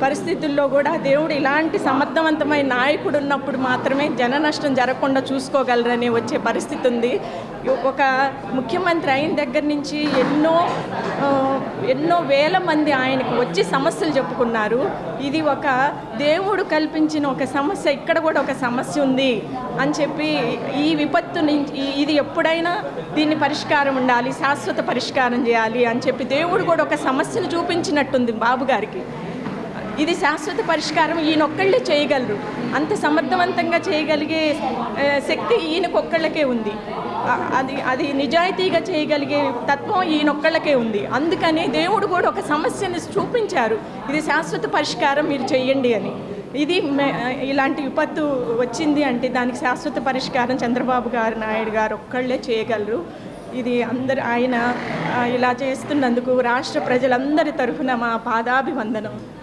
పరిస్థితుల్లో కూడా దేవుడు ఇలాంటి సమర్థవంతమైన నాయకుడు ఉన్నప్పుడు మాత్రమే జన నష్టం జరగకుండా చూసుకోగలరని వచ్చే పరిస్థితి ఉంది. ఒక ముఖ్యమంత్రి అయిన దగ్గర నుంచి ఎన్నో వేల మంది ఆయనకు వచ్చి సమస్యలు చెప్పుకున్నారు. ఇది ఒక దేవుడు కల్పించిన ఒక సమస్య, ఇక్కడ కూడా ఒక సమస్య ఉంది అని చెప్పి ఈ విపత్తు నుంచి ఇది ఎప్పుడైనా దీన్ని పరిష్కారం ఉండాలి, శాశ్వత పరిష్కారం చేయాలి అని చెప్పి దేవుడు కూడా ఒక సమస్యను చూపించినట్టుంది బాబు గారికి. ఇది శాశ్వత పరిష్కారం ఈయనొక్కళ్ళే చేయగలరు. అంత సమర్థవంతంగా చేయగలిగే శక్తి ఈయనకొక్కళ్ళకే ఉంది. అది నిజాయితీగా చేయగలిగే తత్వం ఈయనొక్కళ్ళకే ఉంది. అందుకని దేవుడు కూడా ఒక సమస్యని చూపించారు, ఇది శాశ్వత పరిష్కారం మీరు చేయండి అని. ఇది ఇలాంటి విపత్తు వచ్చింది అంటే దానికి శాశ్వత పరిష్కారం చంద్రబాబు నాయుడు గారు ఒక్కళ్ళే చేయగలరు. ఇది ఆయన ఇలా చేస్తున్నందుకు రాష్ట్ర ప్రజలందరి తరఫున మా పాదాభివందనం.